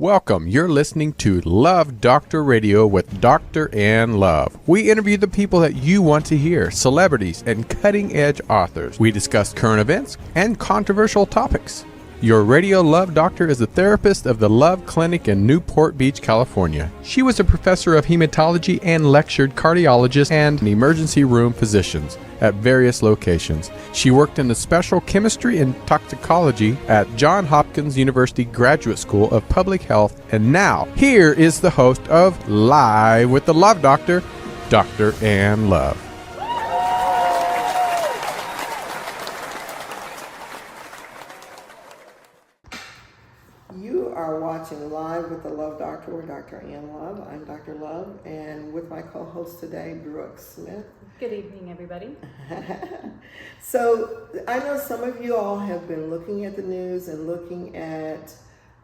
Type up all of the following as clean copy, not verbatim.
Welcome. You're listening to Love Doctor Radio with Dr. Ann Love. We interview the people that you want to hear, celebrities and cutting-edge authors. We discuss current events and controversial topics. Your radio love doctor is a therapist of the Love Clinic in Newport Beach, California. She was a professor of hematology and lectured cardiologists and emergency room physicians at various locations. She worked in the special chemistry and toxicology at Johns Hopkins University Graduate School of Public Health. And now, here is the host of Live with the Love Doctor, Dr. Ann Love. You are watching Live with the Love Doctor with Dr. Ann Love. I'm Dr. Love, and with my co-host today, Brooke Smith. Good evening, everybody. So I know some of you all have been looking at the news and looking at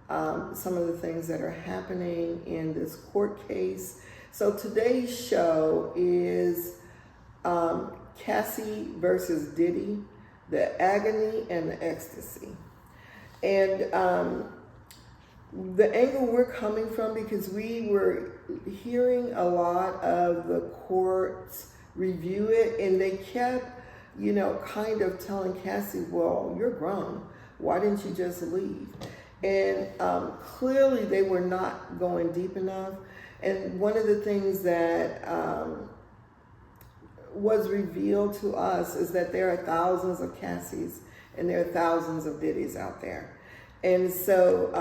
some of the things that are happening in this court case. So today's show is Cassie versus Diddy, the agony and the ecstasy. And the angle we're coming from, because we were hearing a lot of the courts review it, and they kept, kind of telling Cassie, well, you're grown. Why didn't you just leave? And clearly they were not going deep enough. And one of the things that was revealed to us is that there are thousands of Cassies and there are thousands of Diddys out there. And so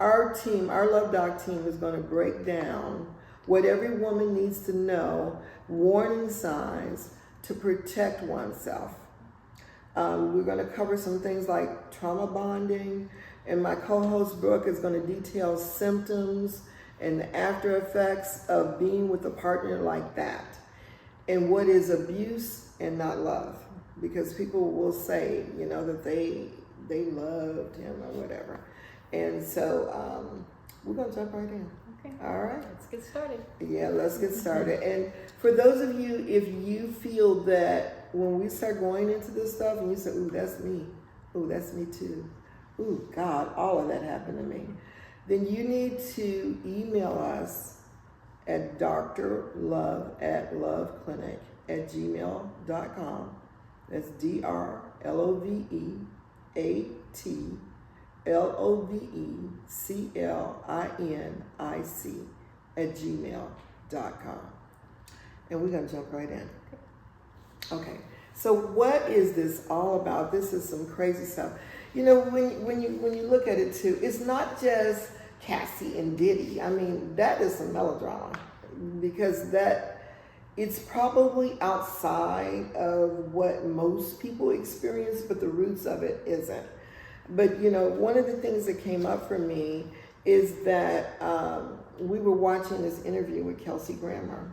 our team, our Love Doc team, is going to break down what every woman needs to know, warning signs to protect oneself. We're going to cover some things like trauma bonding, and my co-host Brooke is going to detail symptoms and the after effects of being with a partner like that, and what is abuse and not love, because people will say, that they loved him or whatever. And so we're going to jump right in. Okay. All right. Let's get started. Yeah, let's get started. And for those of you, if you feel that when we start going into this stuff and you say, ooh, that's me. Ooh, that's me too. Ooh, God, all of that happened to me. Then you need to email us at drlove@loveclinic@gmail.com. That's DRLOVECLINIC@gmail.com. And we're going to jump right in. Okay, so what is this all about? This is some crazy stuff. When you look at it too, it's not just Cassie and Diddy. I mean, that is some melodrama, because it's probably outside of what most people experience, but the roots of it isn't. But, one of the things that came up for me is that we were watching this interview with Kelsey Grammer,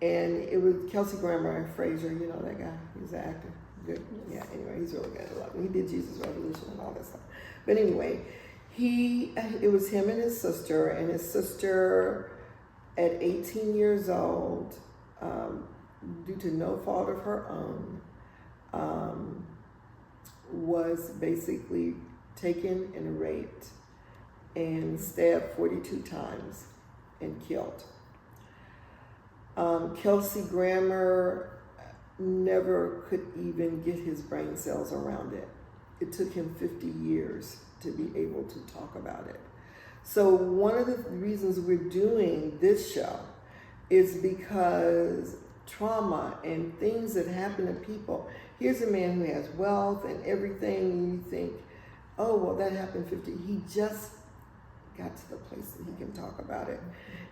and it was Kelsey Grammer and Fraser, that guy, he's an actor. Good. Yeah, anyway, he's really good. I love him. He did Jesus Revolution and all that stuff. But anyway, it was him and his sister at 18 years old, due to no fault of her own, was basically taken and raped and stabbed 42 times and killed. Kelsey Grammer never could even get his brain cells around it. It took him 50 years to be able to talk about it. So one of the reasons we're doing this show is because trauma and things that happen to people. Here's a man who has wealth and everything, and you think, oh, well, that happened 50. He just got to the place that he can talk about it.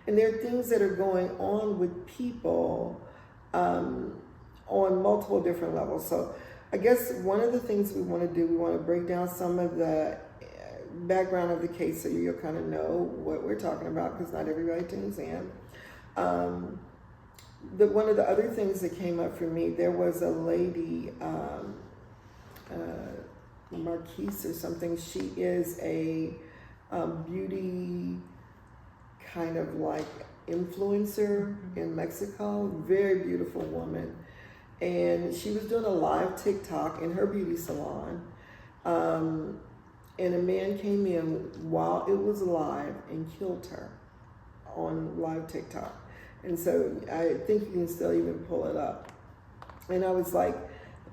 And there are things that are going on with people on multiple different levels. So I guess one of the things we want to do, we want to break down some of the background of the case so you'll kind of know what we're talking about, because not everybody tunes in. One of the other things that came up for me, there was a lady, Marquise or something. She is a beauty kind of like influencer in Mexico, very beautiful woman. And she was doing a live TikTok in her beauty salon. and a man came in while it was live and killed her on live TikTok. And so I think you can still even pull it up. And I was like,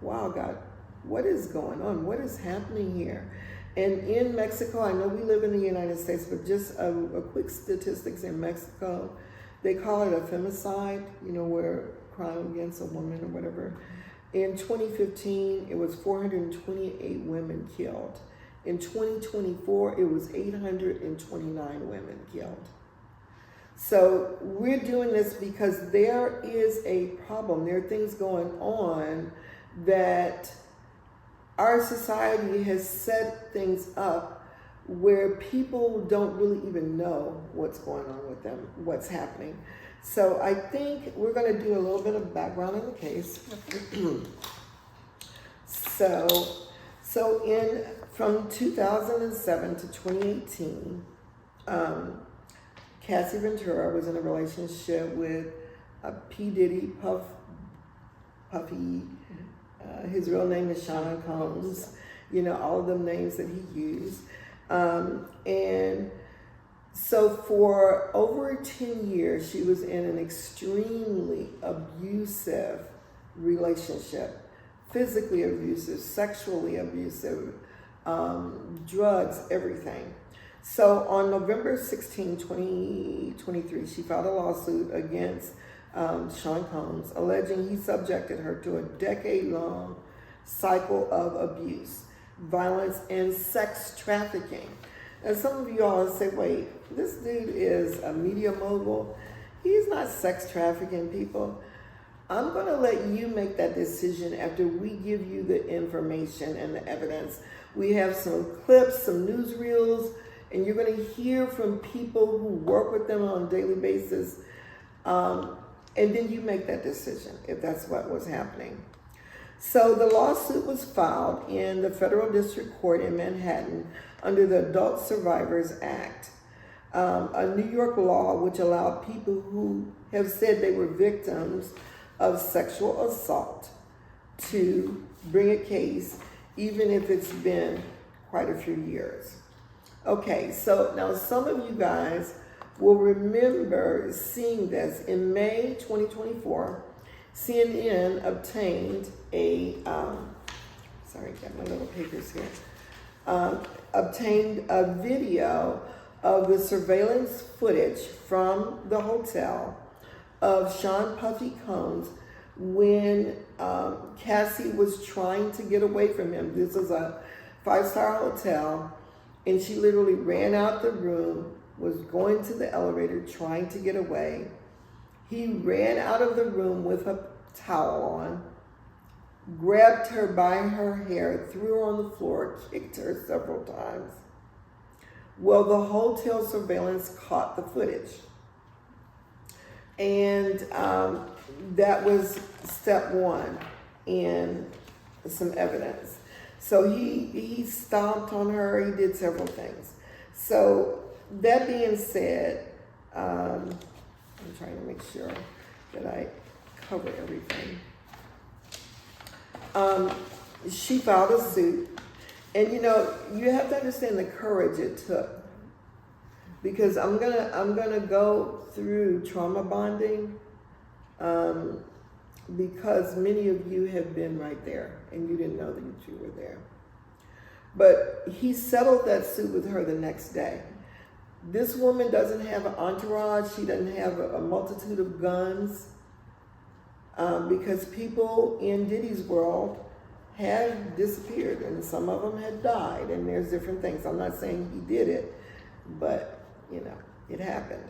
wow, God, what is going on? What is happening here? And in Mexico, I know we live in the United States, but just a quick statistics in Mexico, they call it a femicide, where crime against a woman or whatever. In 2015, it was 428 women killed. In 2024, it was 829 women killed. So we're doing this because there is a problem. There are things going on that our society has set things up where people don't really even know what's going on with them, what's happening. So I think we're going to do a little bit of background on the case. From 2007 to 2018, Cassie Ventura was in a relationship with P. Diddy, Puffy. His real name is Sean Combs. All of the names that he used. And so for over 10 years, she was in an extremely abusive relationship, physically abusive, sexually abusive, drugs, everything. So on November 16, 2023, she filed a lawsuit against Sean Combs, alleging he subjected her to a decade-long cycle of abuse, violence, and sex trafficking. And some of you all say, wait, this dude is a media mogul. He's not sex trafficking people. I'm going to let you make that decision after we give you the information and the evidence. We have some clips, some newsreels, and you're going to hear from people who work with them on a daily basis. And then you make that decision if that's what was happening. So the lawsuit was filed in the Federal District Court in Manhattan under the Adult Survivors Act, a New York law which allowed people who have said they were victims of sexual assault to bring a case, even if it's been quite a few years. Okay, so now some of you guys will remember seeing this. In May 2024, CNN obtained obtained a video of the surveillance footage from the hotel of Sean Puffy Combs when Cassie was trying to get away from him. This was a 5-star hotel, and she literally ran out the room, was going to the elevator trying to get away. He ran out of the room with a towel on, grabbed her by her hair, threw her on the floor, kicked her several times. Well, the hotel surveillance caught the footage. And that was step one in some evidence. So he stomped on her, he did several things. So that being said, I'm trying to make sure that I cover everything. She filed a suit, and you have to understand the courage it took, because I'm gonna go through trauma bonding, because many of you have been right there and you didn't know that you were there. But he settled that suit with her the next day. This woman doesn't have an entourage. She doesn't have a multitude of guns, because people in Diddy's world had disappeared, and some of them had died, and there's different things. I'm not saying he did it, but it happened.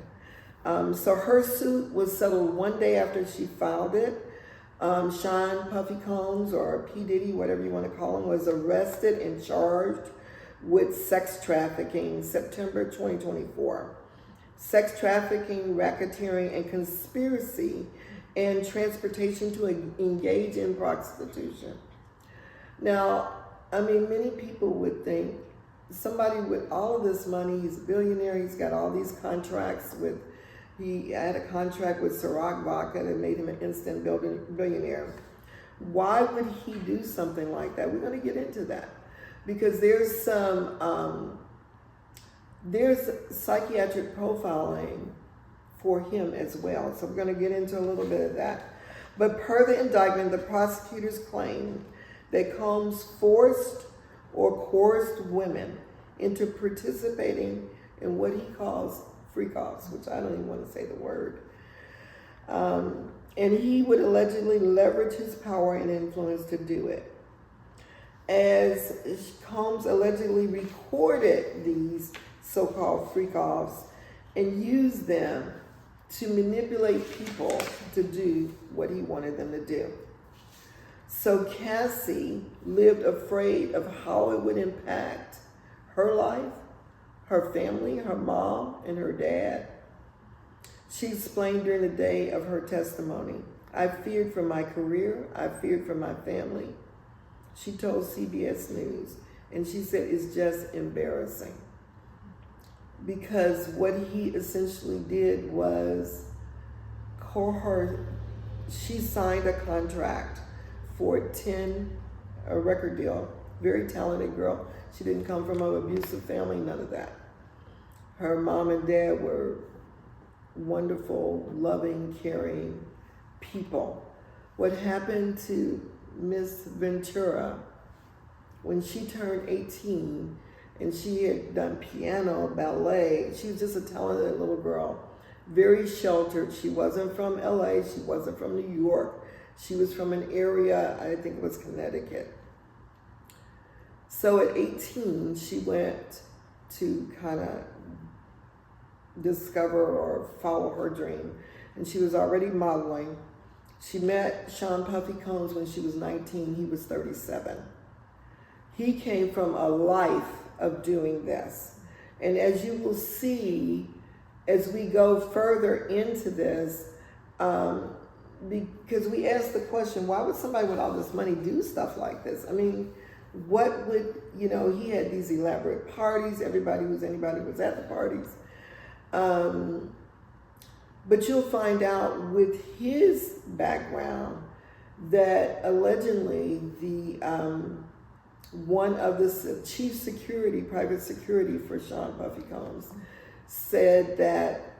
So her suit was settled one day after she filed it. Sean Puffy Combs, or P. Diddy, whatever you want to call him, was arrested and charged with sex trafficking September 2024. Sex trafficking, racketeering, and conspiracy, and transportation to engage in prostitution. Now, many people would think somebody with all of this money, he's a billionaire, he's got all these contracts with, he had a contract with Ciroc Vodka that made him an instant billionaire. Why would he do something like that? We're going to get into that. because there's psychiatric profiling for him as well. So we're going to get into a little bit of that. But per the indictment, the prosecutors claimed that Combs forced or coerced women into participating in what he calls freak-offs, which I don't even want to say the word. And he would allegedly leverage his power and influence to do it. As Combs allegedly recorded these so-called freak-offs and used them to manipulate people to do what he wanted them to do. So Cassie lived afraid of how it would impact her life, her family, her mom, and her dad. She explained during the day of her testimony, "I feared for my career, I feared for my family." She told CBS News, and she said it's just embarrassing. Because what he essentially did was she signed a contract for a record deal. Very talented girl. She didn't come from an abusive family, none of that. Her mom and dad were wonderful, loving, caring people. What happened to Miss Ventura when she turned 18 and she had done piano, ballet, she was just a talented little girl, very sheltered. She wasn't from LA, she wasn't from New York. She was from an area, I think it was Connecticut. So at 18, she went to kind of discover or follow her dream. And she was already modeling. She met Sean Puffy Combs when she was 19, he was 37. He came from a life of doing this. And as you will see, as we go further into this, because we asked the question, why would somebody with all this money do stuff like this? I mean, what would, he had these elaborate parties, anybody was at the parties. But you'll find out with his background that allegedly one of the chief security, private security for Sean Puffy Combs said that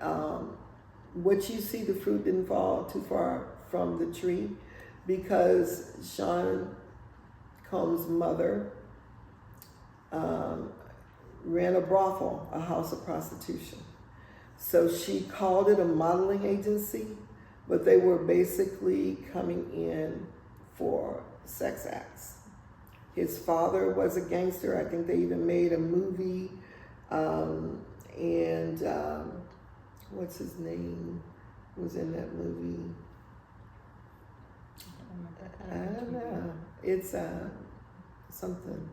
what you see, the fruit didn't fall too far from the tree, because Sean Combs' mother ran a brothel, a house of prostitution. So she called it a modeling agency, but they were basically coming in for sex acts. His father was a gangster. I think they even made a movie. What's his name? Was in that movie? I don't know. It's something.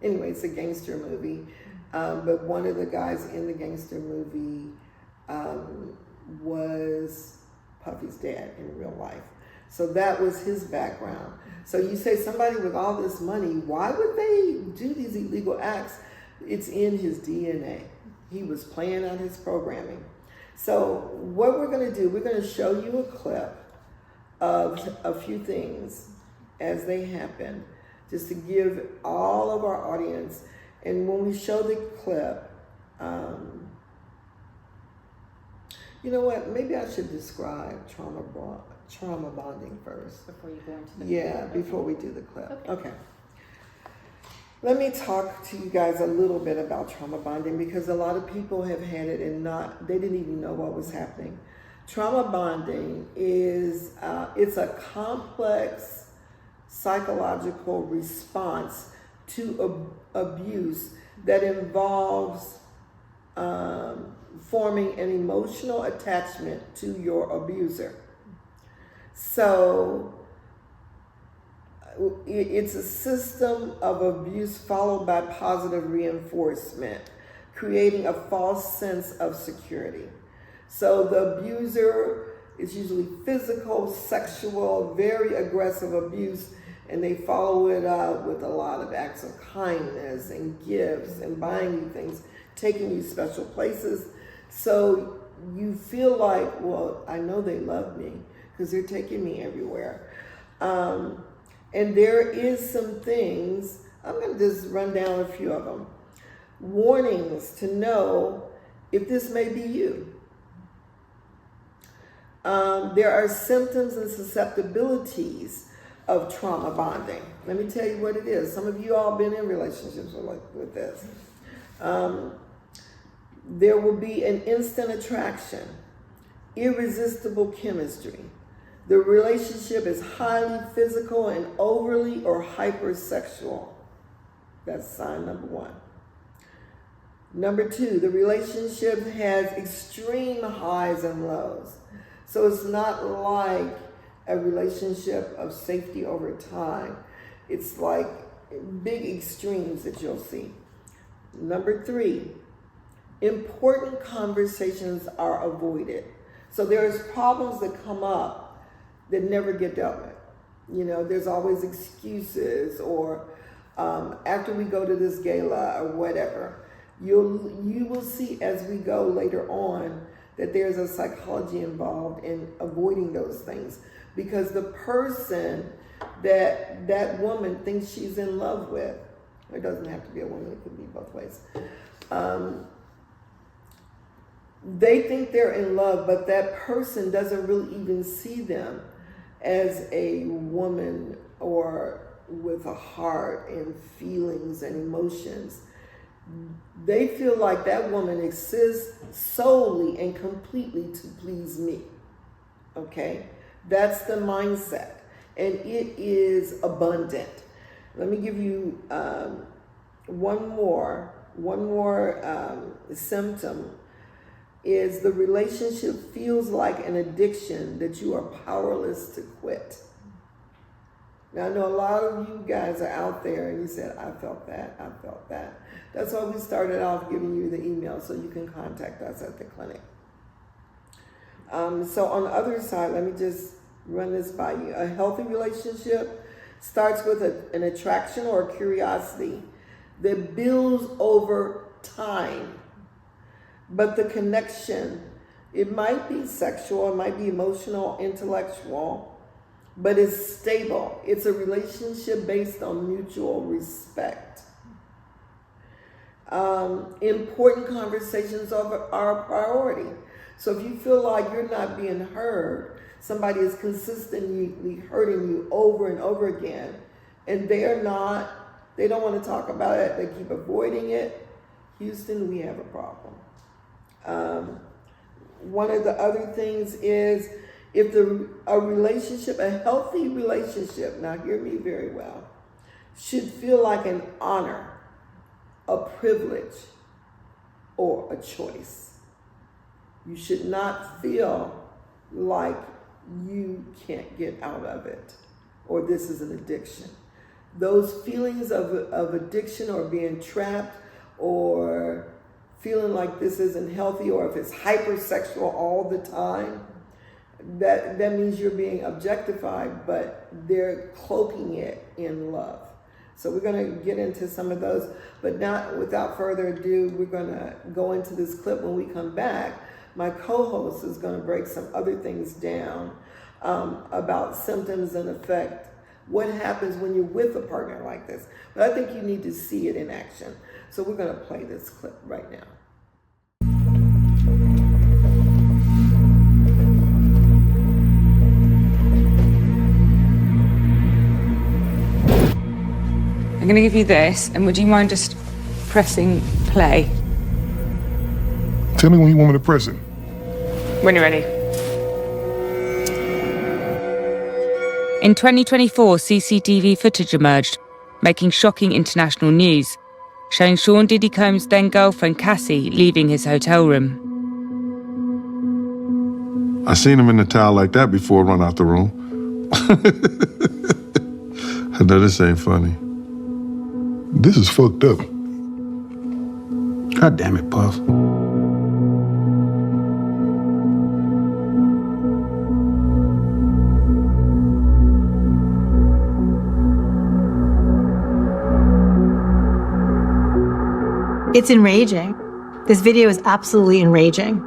Anyway, it's a gangster movie. But one of the guys in the gangster movie was Puffy's dad in real life. So that was his background. So you say somebody with all this money, why would they do these illegal acts? It's in his DNA. He was playing out his programming. So what we're going to do, we're going to show you a clip of a few things as they happen, just to give all of our audience. And when we show the clip, you know what? Maybe I should describe trauma bonding first. Before you go into the clip. Before we do the clip. Okay. Let me talk to you guys a little bit about trauma bonding, because a lot of people have had it and they didn't even know what was happening. Trauma bonding is it's a complex psychological response to abuse that involves forming an emotional attachment to your abuser. So it's a system of abuse followed by positive reinforcement, creating a false sense of security. So the abuser is usually physical, sexual, very aggressive abuse, and they follow it up with a lot of acts of kindness and gifts and buying you things, taking you special places. So you feel like, well, I know they love me because they're taking me everywhere. And there is some things I'm going to just run down a few of them. Warnings to know if this may be you. There are symptoms and susceptibilities of trauma bonding. Let me tell you what it is. Some of you all been in relationships with this. There will be an instant attraction, irresistible chemistry. The relationship is highly physical and overly or hypersexual. That's sign number one. Number two, the relationship has extreme highs and lows. So it's not like a relationship of safety over time. It's like big extremes that you'll see. Number three, important conversations are avoided. So there's problems that come up that never get dealt with. You know, there's always excuses, or after we go to this gala or whatever. You will see as we go later on that there's a psychology involved in avoiding those things, because the person that woman thinks she's in love with, it doesn't have to be a woman, it could be both ways. They think they're in love, but that person doesn't really even see them as a woman or with a heart and feelings and emotions. They feel like that woman exists solely and completely to please me. Okay? That's the mindset. And it is abundant. Let me give you one more symptom. Is the relationship feels like an addiction that you are powerless to quit. Now, I know a lot of you guys are out there and you said, I felt that. That's why we started off giving you the email so you can contact us at the clinic. So on the other side, let me just run this by you. A healthy relationship starts with an attraction or a curiosity that builds over time. But the connection, it might be sexual, it might be emotional, intellectual, but it's stable. It's a relationship based on mutual respect. Important conversations are a priority. So if you feel like you're not being heard, somebody is consistently hurting you over and over again, and they don't want to talk about it, they keep avoiding it, Houston, we have a problem. One of the other things is if a healthy relationship, now hear me very well, should feel like an honor, a privilege, or a choice. You should not feel like you can't get out of it, or this is an addiction. Those feelings of addiction or being trapped or feeling like this isn't healthy, or if it's hypersexual all the time, that means you're being objectified, but they're cloaking it in love. So we're going to get into some of those, but not without further ado, we're going to go into this clip. When we come back, my co-host is going to break some other things down about symptoms and effect, what happens when you're with a partner like this. But I think you need to see it in action. So we're going to play this clip right now. I'm going to give you this, and would you mind just pressing play? Tell me when you want me to press it. When you're ready. In 2024, CCTV footage emerged, making shocking international news, showing Sean Diddy Combs' then-girlfriend Cassie leaving his hotel room. I seen him in a towel like that before run out the room. I know this ain't funny. This is fucked up. God damn it, Puff. It's enraging. This video is absolutely enraging.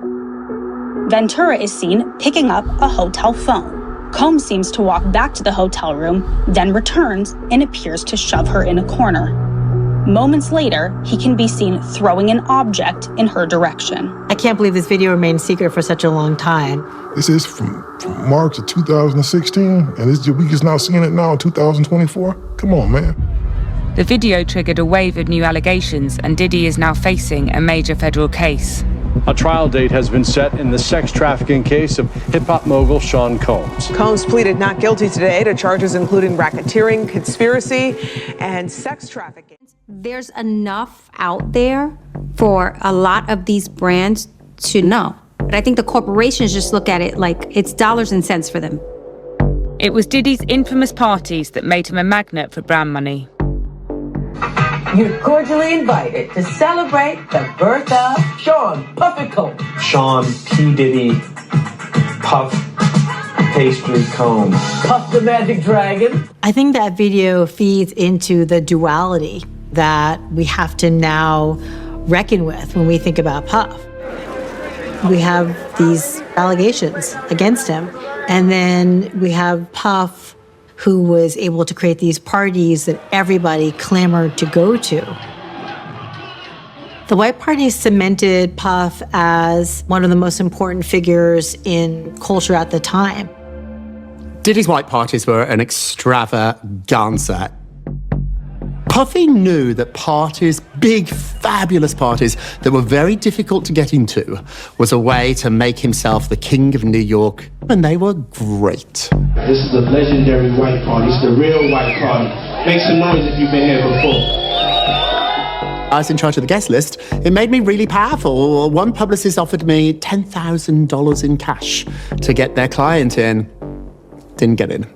Ventura is seen picking up a hotel phone. Combs seems to walk back to the hotel room, then returns and appears to shove her in a corner. Moments later, he can be seen throwing an object in her direction. I can't believe this video remained secret for such a long time. This is from March of 2016, and we just now seeing it now in 2024? Come on, man. The video triggered a wave of new allegations, and Diddy is now facing a major federal case. A trial date has been set in the sex trafficking case of hip-hop mogul Sean Combs. Combs pleaded not guilty today to charges including racketeering, conspiracy, and sex trafficking. There's enough out there for a lot of these brands to know. But I think the corporations just look at it like it's dollars and cents for them. It was Diddy's infamous parties that made him a magnet for brand money. You're cordially invited to celebrate the birth of Sean Puffy Combs. Sean P. Diddy Puff Pastry Combs. Puff the Magic Dragon. I think that video feeds into the duality that we have to now reckon with when we think about Puff. We have these allegations against him, and then we have Puff, who was able to create these parties that everybody clamored to go to. The white party cemented Puff as one of the most important figures in culture at the time. Diddy's white parties were an extravaganza. Puffy knew that parties, big, fabulous parties that were very difficult to get into, was a way to make himself the king of New York, and they were great. This is the legendary white party. It's the real white party. Make some noise if you've been here before. I was in charge of the guest list. It made me really powerful. One publicist offered me $10,000 in cash to get their client in. Didn't get in.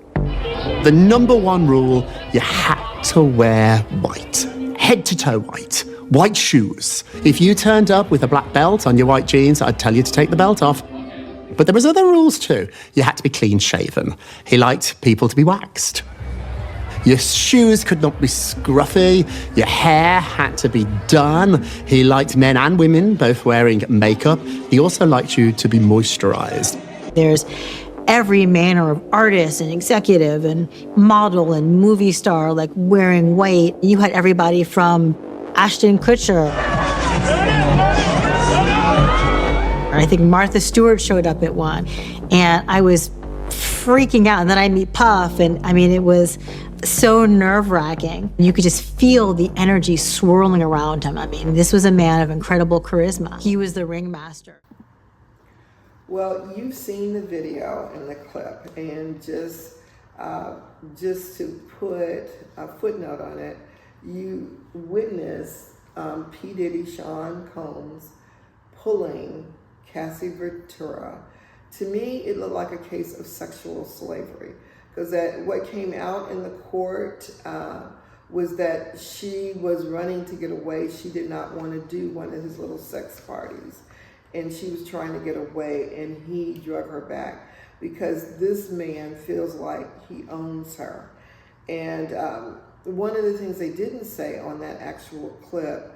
The number one rule, you had to wear white. Head to toe white. White shoes. If you turned up with a black belt on your white jeans, I'd tell you to take the belt off. But there was other rules too. You had to be clean shaven. He liked people to be waxed. Your shoes could not be scruffy. Your hair had to be done. He liked men and women both wearing makeup. He also liked you to be moisturized. There's every manner of artist and executive and model and movie star like wearing white. You had everybody from Ashton Kutcher. I think Martha Stewart showed up at one, and I was freaking out. And then I meet Puff, and I mean, it was so nerve-wracking. You could just feel the energy swirling around him. I mean, this was a man of incredible charisma. He was the ringmaster. Well, you've seen the video and the clip, and just to put a footnote on it, you witnessed P. Diddy, Sean Combs, pulling Cassie Ventura. To me, it looked like a case of sexual slavery, because what came out in the court was that she was running to get away. She did not want to do one of his little sex parties, and she was trying to get away, and he drug her back because this man feels like he owns her. And one of the things they didn't say on that actual clip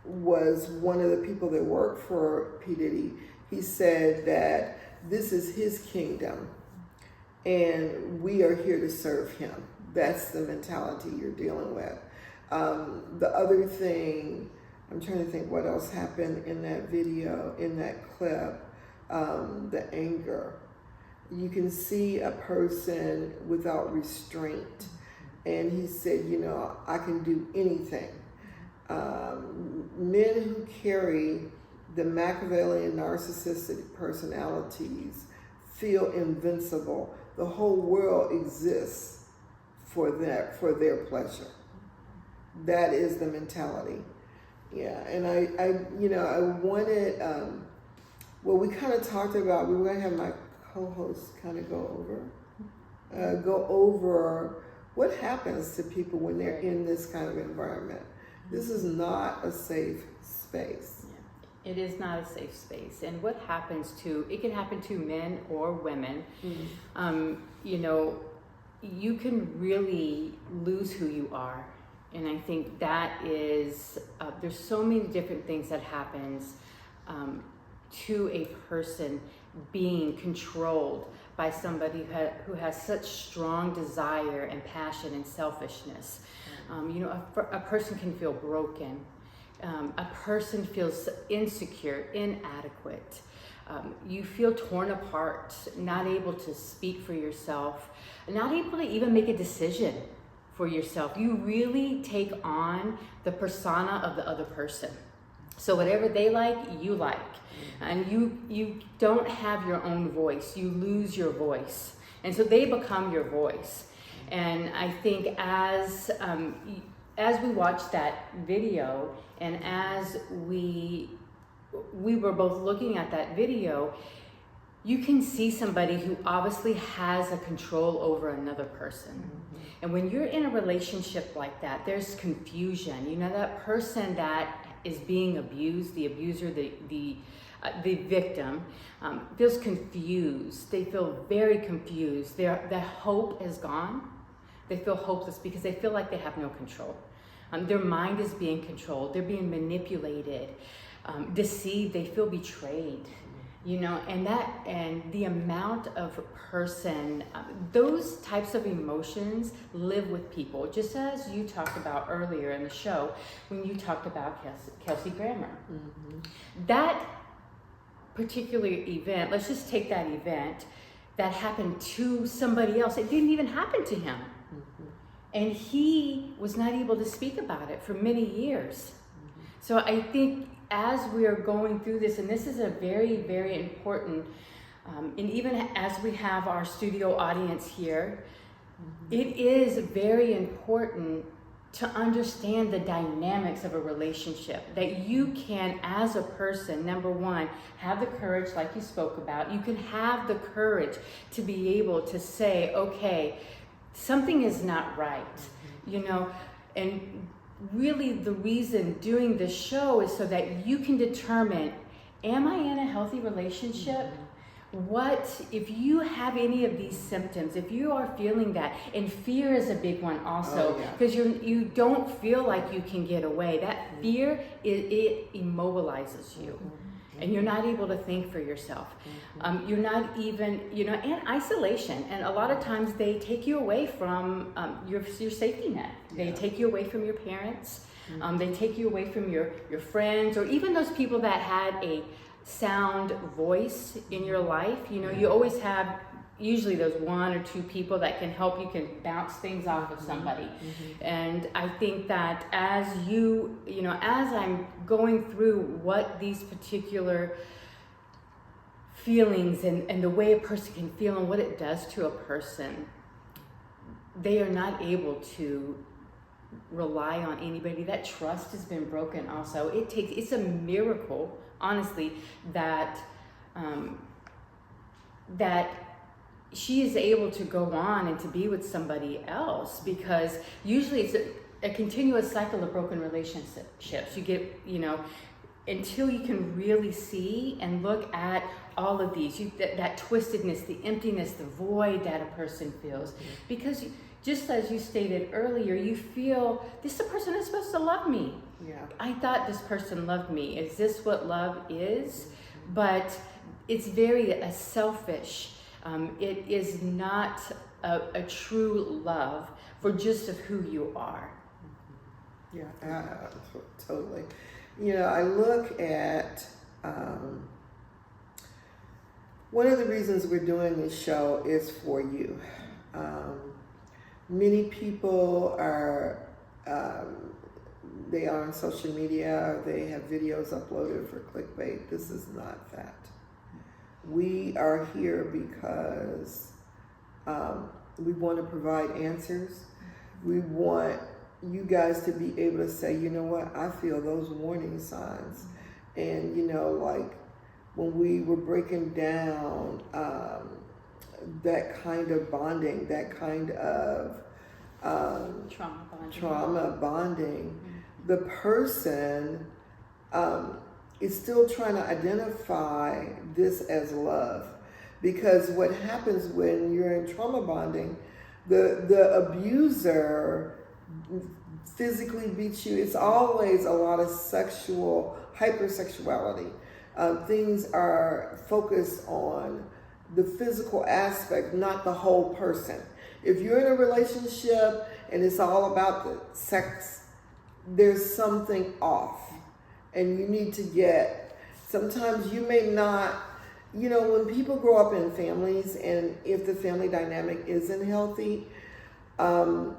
was one of the people that worked for P. Diddy. He said that this is his kingdom and we are here to serve him. That's the mentality you're dealing with. The other thing, I'm trying to think what else happened in that video, in that clip, the anger. You can see a person without restraint. And he said, you know, I can do anything. Men who carry the Machiavellian narcissistic personalities feel invincible. The whole world exists for their pleasure. That is the mentality. Yeah, and I wanted, well, we kind of talked about, we were going to have my co-host kind of go over what happens to people when they're in this kind of environment. This is not a safe space. Yeah. It is not a safe space. And what happens it can happen to men or women. Mm-hmm. You know, you can really lose who you are. And I think that is, there's so many different things that happens. to a person being controlled by somebody who has such strong desire and passion and selfishness. A person can feel broken. A person feels insecure, inadequate. You feel torn apart, not able to speak for yourself, not able to even make a decision for yourself. You really take on the persona of the other person. So whatever they like, you like. And you don't have your own voice. You lose your voice. And so they become your voice. And I think as we watched that video, and as we were both looking at that video, you can see somebody who obviously has a control over another person. And when you're in a relationship like that, there's confusion. You know, that person that is being abused, the abuser, the victim, feels confused. They feel very confused. Their hope is gone. They feel hopeless because they feel like they have no control. Their mind is being controlled. They're being manipulated, deceived. They feel betrayed. You know, and the amount of person, those types of emotions live with people, just as you talked about earlier in the show when you talked about Kelsey Grammer. That particular event, let's just take that event that happened to somebody else. It didn't even happen to him. And he was not able to speak about it for many years. So I think as we are going through this, and this is a very, very important, and even as we have our studio audience here, it is very important to understand the dynamics of a relationship, that you can, as a person, number one, have the courage, like you spoke about. You can have the courage to be able to say, okay, something is not right, you know, and really the reason doing this show is so that you can determine, am I in a healthy relationship? What, if you have any of these symptoms, if you are feeling that, and fear is a big one also, because you don't feel like you can get away. That fear, it immobilizes you. And you're not able to think for yourself. You're not even, you know, and isolation. And a lot of times they take you away from your safety net. They take you away from your parents. They take you away from your friends, or even those people that had a sound voice in your life. You know, you always have usually those one or two people that can help you, can bounce things off of somebody. And I think that as you know, as I'm going through what these particular feelings and the way a person can feel and what it does to a person, they are not able to rely on anybody. That trust has been broken also. It's a miracle, honestly, that she is able to go on and to be with somebody else, because usually it's a continuous cycle of broken relationships. You get, you know, until you can really see and look at all of these, that twistedness, the emptiness, the void that a person feels. Because just as you stated earlier, you feel, this person is supposed to love me. I thought this person loved me. Is this what love is? But it's very selfish. It is not a true love for just of who you are. Totally. You know, I look at one of the reasons we're doing this show is for you. Many people are they are on social media, they have videos uploaded for clickbait. This is not that. We are here because we want to provide answers. We want you guys to be able to say, you know what, I feel those warning signs. And, you know, like when we were breaking down that kind of bonding, that kind of trauma bonding, the person is still trying to identify this as love. Because what happens when you're in trauma bonding, the abuser physically beats you. It's always a lot of sexual hypersexuality. Things are focused on the physical aspect, not the whole person. If you're in a relationship and it's all about the sex, there's something off. And you need to get, sometimes you may not, you know, when people grow up in families and if the family dynamic isn't healthy, the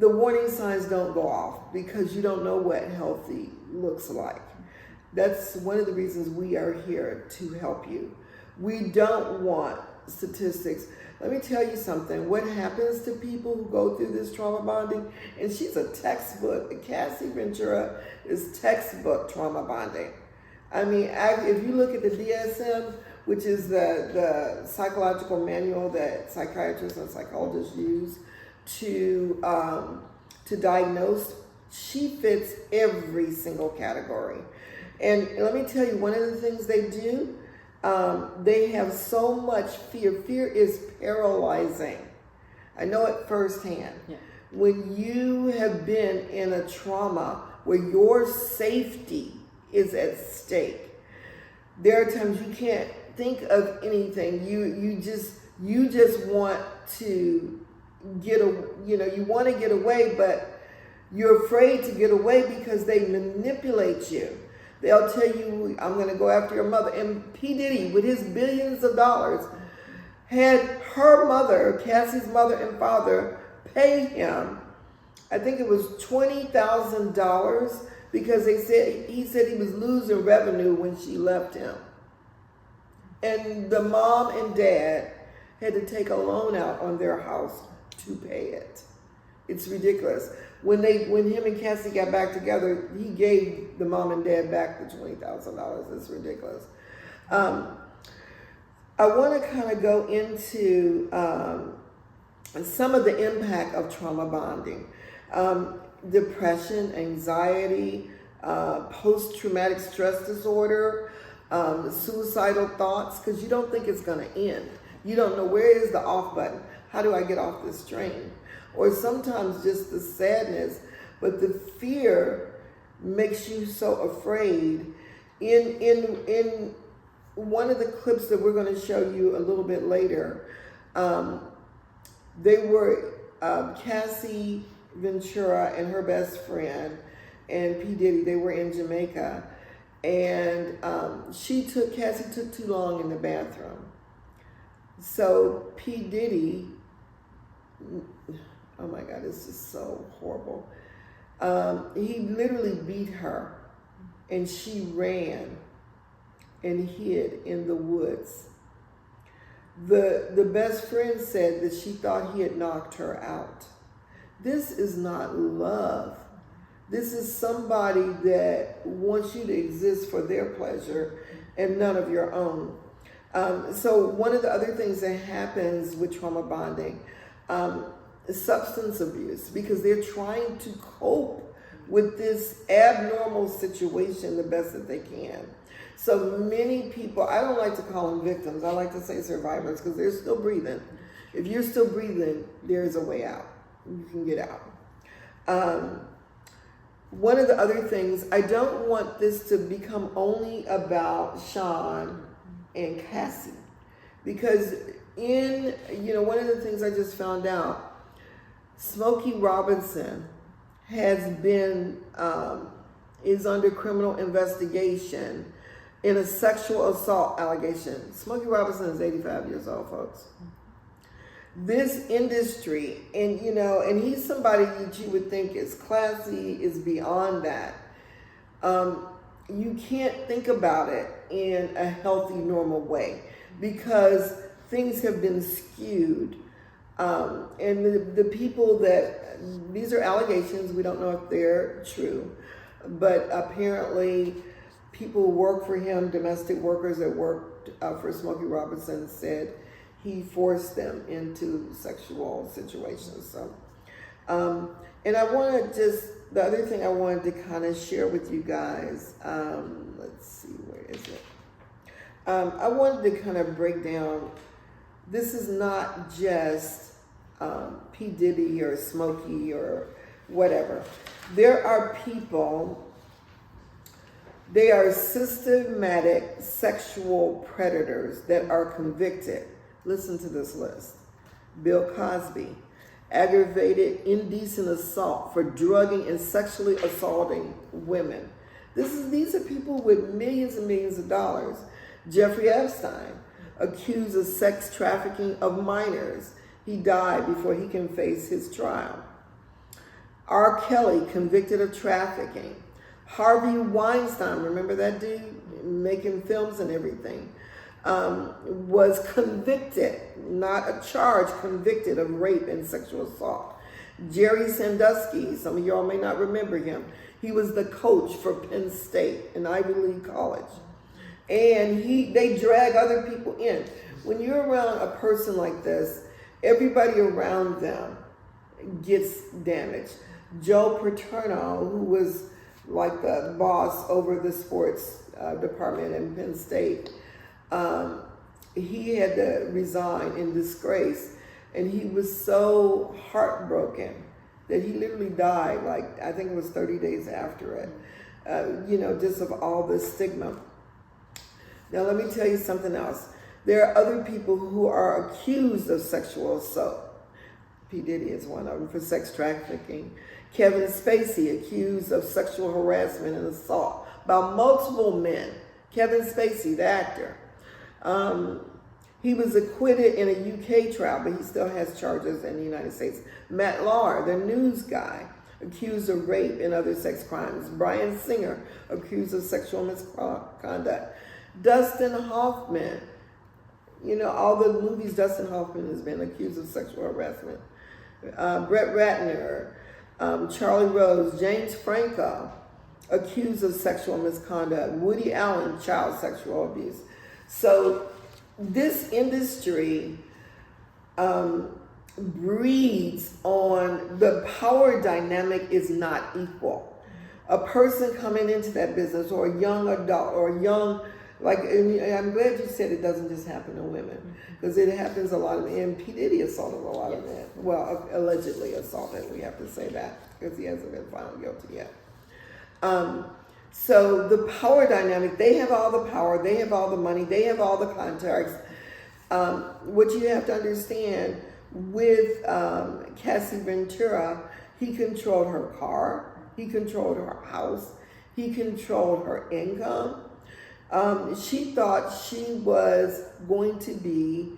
warning signs don't go off because you don't know what healthy looks like. That's one of the reasons we are here to help you. We don't want statistics. Let me tell you something. What happens to people who go through this trauma bonding, and she's a textbook, Cassie Ventura is textbook trauma bonding. I mean, if you look at the DSM, which is the psychological manual that psychiatrists and psychologists use to diagnose, she fits every single category. And let me tell you, one of the things they do, they have so much fear. Fear is paralyzing. I know it firsthand. Yeah. When you have been in a trauma where your safety is at stake, there are times you can't think of anything. You just want to you want to get away, but you're afraid to get away because they manipulate you. They'll tell you, I'm going to go after your mother. And P. Diddy, with his billions of dollars, had her mother, Cassie's mother and father, pay him, I think it was $20,000 because he said he was losing revenue when she left him. And the mom and dad had to take a loan out on their house to pay it. It's ridiculous. When him and Cassie got back together, he gave the mom and dad back the $20,000. It's ridiculous. I want to kind of go into some of the impact of trauma bonding. Depression, anxiety, post-traumatic stress disorder, suicidal thoughts, because you don't think it's going to end. You don't know, where is the off button? How do I get off this train? Or sometimes just the sadness, but the fear makes you so afraid. In one of the clips that we're going to show you a little bit later, they were Cassie Ventura and her best friend and P. Diddy. They were in Jamaica, and Cassie took too long in the bathroom. So P. Diddy, oh my God, it's just so horrible. He literally beat her, and she ran and hid in the woods. The best friend said that she thought he had knocked her out. This is not love. This is somebody that wants you to exist for their pleasure and none of your own. So one of the other things that happens with trauma bonding, substance abuse, because they're trying to cope with this abnormal situation the best that they can. So many people, I don't like to call them victims, I like to say survivors, because they're still breathing. If you're still breathing, there's a way out. You can get out. One of the other things, I don't want this to become only about Sean and Cassie, because one of the things I just found out, Smokey Robinson has been, is under criminal investigation in a sexual assault allegation. Smokey Robinson is 85 years old, folks. This industry, and he's somebody that you would think is classy, is beyond that. You can't think about it in a healthy, normal way because things have been skewed. And the people these are allegations, we don't know if they're true, but apparently people who work for him, domestic workers that worked for Smokey Robinson, said he forced them into sexual situations. So, and I want to the other thing I wanted to kind of share with you guys, let's see, where is it? I wanted to kind of break down, this is not just P. Diddy or Smokey or whatever. There are people They are systematic sexual predators that are convicted. Listen to this list. Bill Cosby, aggravated indecent assault for drugging and sexually assaulting women. These are people with millions and millions of dollars. Jeffrey Epstein, accused of sex trafficking of minors. He died before he can face his trial. R. Kelly, convicted of trafficking. Harvey Weinstein, remember that dude making films and everything, was convicted, not a charge, convicted of rape and sexual assault. Jerry Sandusky, some of y'all may not remember him. He was the coach for Penn State, an Ivy League college. And they drag other people in. When you're around a person like this, everybody around them gets damaged. Joe Paterno, who was like the boss over the sports department in Penn State, he had to resign in disgrace, and he was so heartbroken that he literally died, like I think it was 30 days after it, just of all this stigma. Now let me tell you something else. There are other people who are accused of sexual assault. P. Diddy is one of them, for sex trafficking. Kevin Spacey, accused of sexual harassment and assault by multiple men. Kevin Spacey, the actor. He was acquitted in a UK trial, but he still has charges in the United States. Matt Lauer, the news guy, accused of rape and other sex crimes. Bryan Singer, accused of sexual misconduct. Dustin Hoffman, all the movies Dustin Hoffman has been accused of sexual harassment. Brett Ratner, Charlie Rose, James Franco, accused of sexual misconduct. Woody Allen, child sexual abuse. So this industry breeds on the power dynamic is not equal. A person coming into that business, or a young adult, or a young, and I'm glad you said it doesn't just happen to women, because it happens a lot of men. And P. Diddy assaulted a lot of men. Well, allegedly assaulted, we have to say that, because he hasn't been found guilty yet. So the power dynamic, they have all the power, they have all the money, they have all the contacts. What you have to understand with Cassie Ventura, he controlled her car, he controlled her house, he controlled her income. She thought she was going to be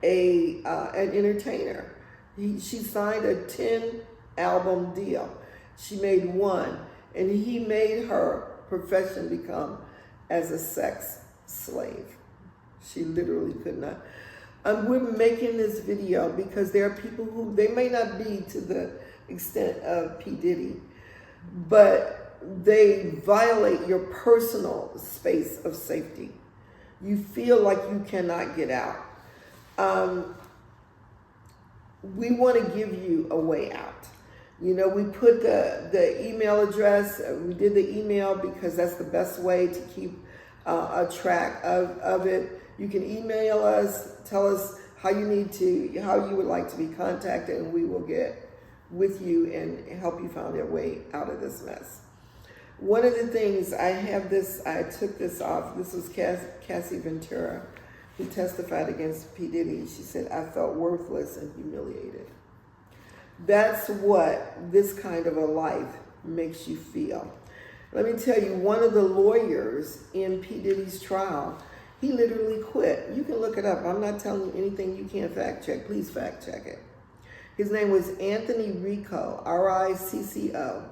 an entertainer. She signed a 10-album deal. She made one, and he made her profession become as a sex slave. She literally could not. We're making this video because there are people who, they may not be to the extent of P. Diddy, but they violate your personal space of safety. You feel like you cannot get out. We want to give you a way out. We put the email address. We did the email because that's the best way to keep a track of it. You can email us, tell us how you would like to be contacted, and we will get with you and help you find your way out of this mess. One of the things, I took this off. This was Cassie Ventura, who testified against P. Diddy. She said, "I felt worthless and humiliated." That's what this kind of a life makes you feel. Let me tell you, one of the lawyers in P. Diddy's trial, he literally quit. You can look it up. I'm not telling you anything you can't fact check. Please fact check it. His name was Anthony Ricco, R-I-C-C-O,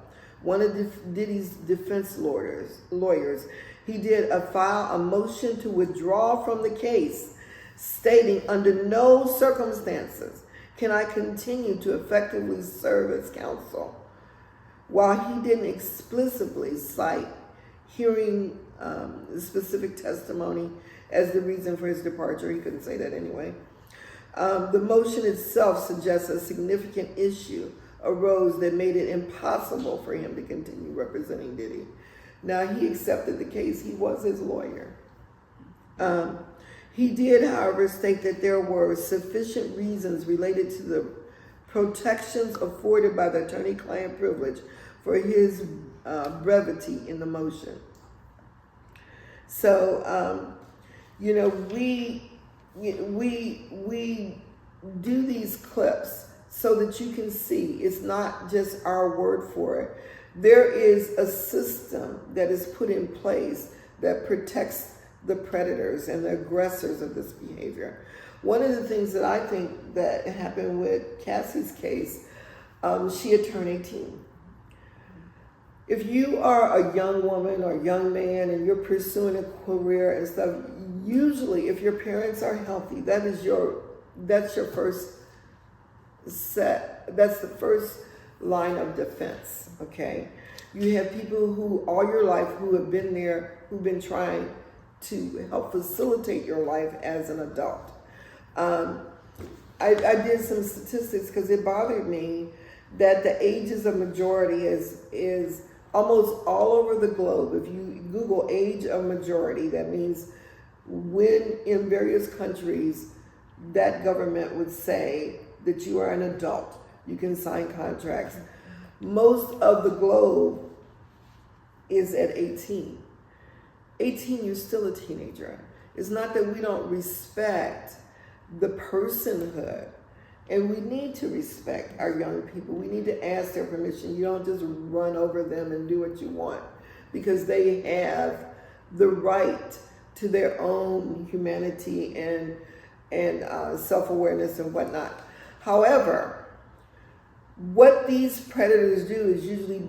one of Diddy's defense lawyers. He did file a motion to withdraw from the case, stating, under no circumstances can I continue to effectively serve as counsel. While he didn't explicitly cite hearing specific testimony as the reason for his departure, he couldn't say that anyway. The motion itself suggests a significant issue arose that made it impossible for him to continue representing Diddy. Now, he accepted the case. He was his lawyer. He did, however, state that there were sufficient reasons related to the protections afforded by the attorney-client privilege for his brevity in the motion. So, you know, we do these clips so that you can see it's not just our word for it. There is a system that is put in place that protects the predators and the aggressors of this behavior. One of the things that I think that happened with Cassie's case, she had turned 18. If you are a young woman or young man and you're pursuing a career and stuff, usually if your parents are healthy, that's your first set, that's the first line of defense, okay? You have people who all your life who have been there, who've been trying to help facilitate your life as an adult. I did some statistics because it bothered me that the ages of majority is almost all over the globe. If you Google age of majority, that means when in various countries that government would say that you are an adult, you can sign contracts. Most of the globe is at 18. 18, you're still a teenager. It's not that we don't respect the personhood, and we need to respect our young people. We need to ask their permission. You don't just run over them and do what you want, because they have the right to their own humanity and self-awareness and whatnot. However, what these predators do is usually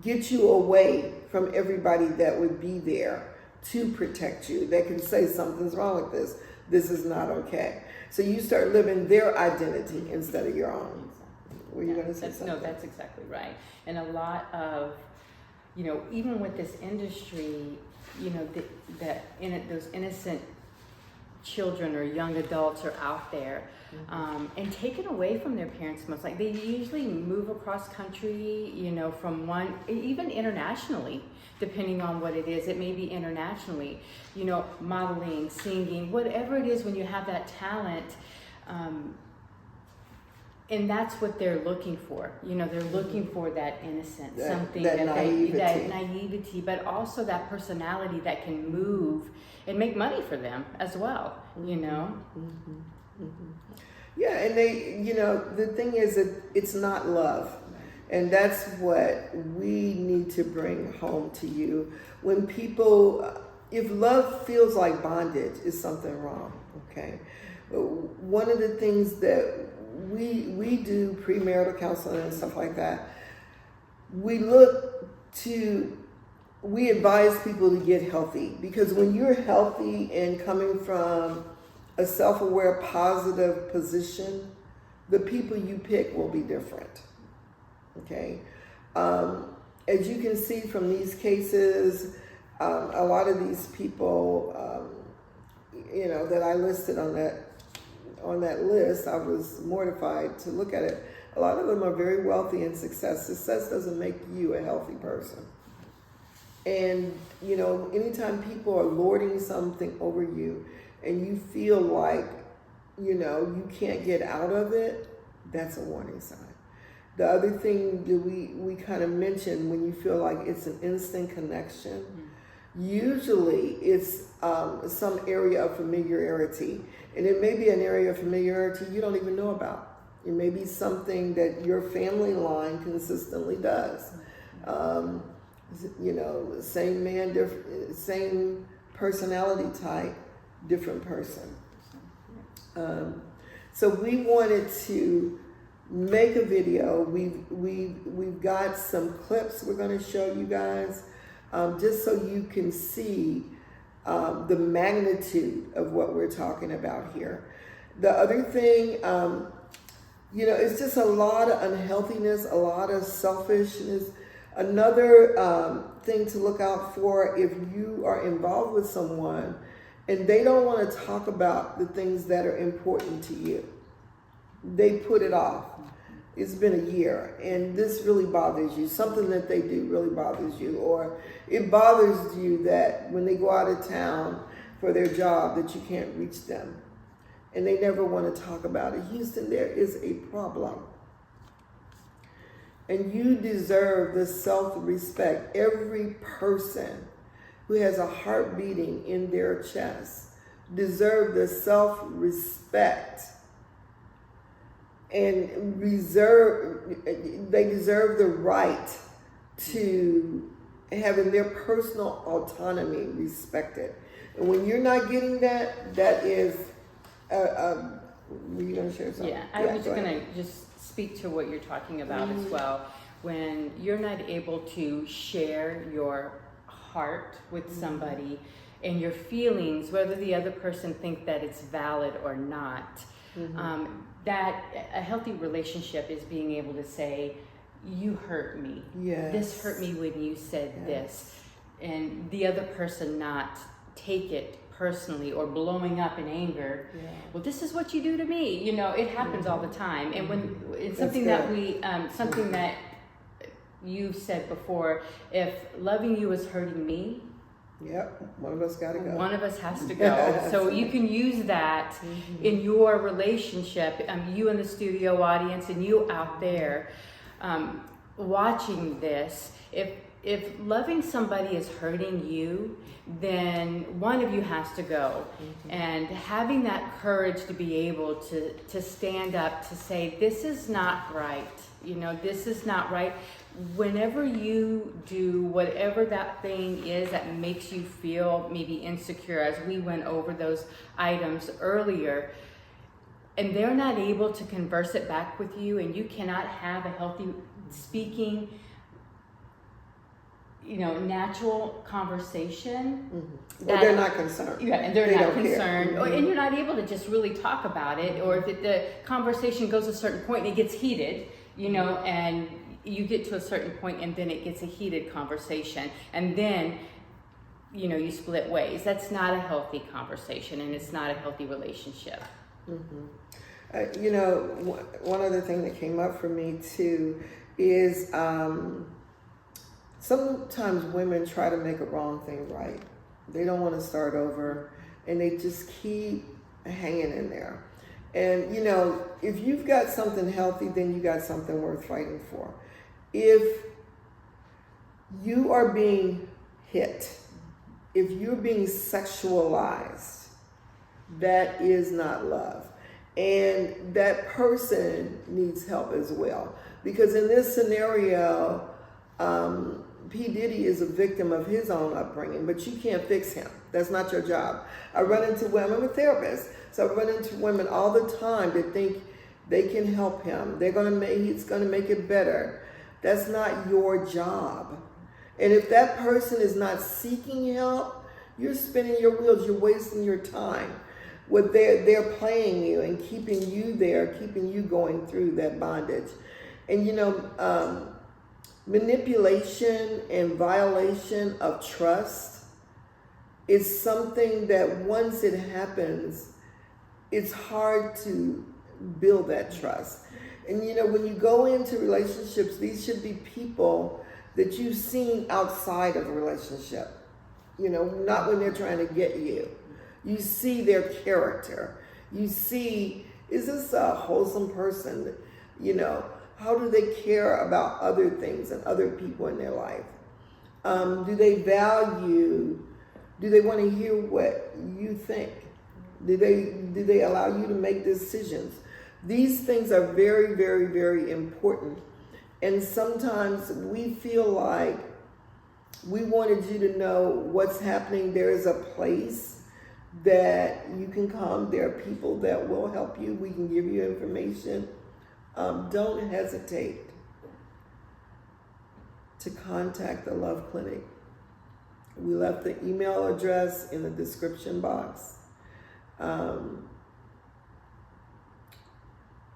get you away from everybody that would be there to protect you. They can say something's wrong with this. This is not okay. So you start living their identity instead of your own. Were you going to say something? No, that's exactly right. And a lot of, you know, even with this industry, you know, those innocent children or young adults are out there and taken away from their parents most. Like, they usually move across country, you know, from one, even internationally, depending on what it is. It may be internationally, you know, modeling, singing, whatever it is. When you have that talent, and that's what they're looking for. You know, they're looking for that innocence, something that naivety, but also that personality that can move and make money for them as well, you know? Yeah, and they, you know, the thing is that it's not love. And that's what we need to bring home to you. When people, if love feels like bondage, is something wrong, okay? One of the things that we do premarital counseling and stuff like that, we advise people to get healthy, because when you're healthy and coming from a self-aware, positive position, the people you pick will be different, okay? As you can see from these cases, a lot of these people, you know, that I listed on that list, I was mortified to look at it. A lot of them are very wealthy and success. Success doesn't make you a healthy person. And, you know, anytime people are lording something over you and you feel like, you know, you can't get out of it, that's a warning sign. The other thing that we kind of mentioned, when you feel like it's an instant connection, usually it's some area of familiarity. And it may be an area of familiarity you don't even know about. It may be something that your family line consistently does. You know, same man, same personality type, different person. So we wanted to make a video. We've got some clips we're going to show you guys, just so you can see the magnitude of what we're talking about here. The other thing, you know, it's just a lot of unhealthiness, a lot of selfishness. Another thing to look out for, if you are involved with someone and they don't want to talk about the things that are important to you, they put it off. It's been a year and this really bothers you. Something that they do really bothers you, or it bothers you that when they go out of town for their job that you can't reach them and they never want to talk about it. Houston, there is a problem. And you deserve the self-respect. Every person who has a heart beating in their chest, deserve the self-respect and they deserve the right to having their personal autonomy respected. And when you're not getting that, that is, were you going to share something? Yeah, I was going to just speak to what you're talking about as well. When you're not able to share your heart with somebody and your feelings, whether the other person thinks that it's valid or not, that a healthy relationship is being able to say, you hurt me. Yes. This hurt me when you said this. And the other person not take it personally or blowing up in anger. Well, this is what you do to me. You know, it happens all the time. And when it's something that something that you said before, if loving you is hurting me, one of us got to go. One of us has to go. So you can use that in your relationship, you in the studio audience and you out there watching this. If loving somebody is hurting you, then one of you has to go. And having that courage to be able to stand up to say, this is not right. You know, this is not right. Whenever you do whatever that thing is that makes you feel maybe insecure, as we went over those items earlier, and they're not able to converse it back with you, and you cannot have a healthy speaking, you know, natural conversation. Or they're not concerned. Yeah, and they're not concerned. And you're not able to just really talk about it, or if the conversation goes a certain point and it gets heated, you know, and you get to a certain point and then it gets a heated conversation, and then, you know, you split ways. That's not a healthy conversation, and it's not a healthy relationship. You know, one other thing that came up for me too is sometimes women try to make a wrong thing right. They don't want to start over, and they just keep hanging in there. And, you know, if you've got something healthy, then you got something worth fighting for. If you are being hit, if you're being sexualized, that is not love. And that person needs help as well. Because in this scenario, P. Diddy is a victim of his own upbringing, but you can't fix him. That's not your job. I run into women, I'm a therapist, so I run into women all the time that think they can help him. He's gonna make it better. That's not your job. And if that person is not seeking help, you're spinning your wheels, you're wasting your time. They're playing you and keeping you there, keeping you going through that bondage. And you know, manipulation and violation of trust is something that once it happens, it's hard to build that trust. And you know, when you go into relationships, these should be people that you've seen outside of a relationship. You know, not when they're trying to get you. You see their character. You see, is this a wholesome person? You know, how do they care about other things and other people in their life? Do they value, do they want to hear what you think? Do they allow you to make decisions? These things are very, very, very important. And sometimes we feel like we wanted you to know what's happening. There is a place that you can come. There are people that will help you. We can give you information. Don't hesitate to contact the Love Clinic. We left the email address in the description box.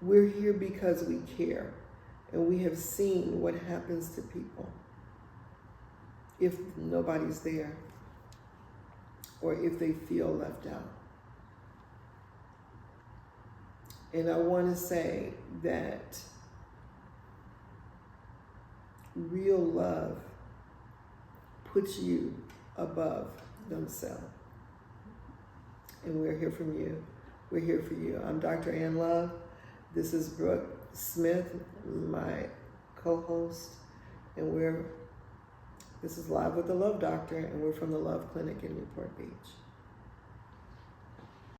We're here because we care, and we have seen what happens to people if nobody's there or if they feel left out. And I want to say that real love puts you above themselves. And we're here from you. We're here for you. I'm Dr. Ann Love. This is Brooke Smith, my co-host, and we're This is Live with the Love Doctor, and we're from the Love Clinic in Newport Beach.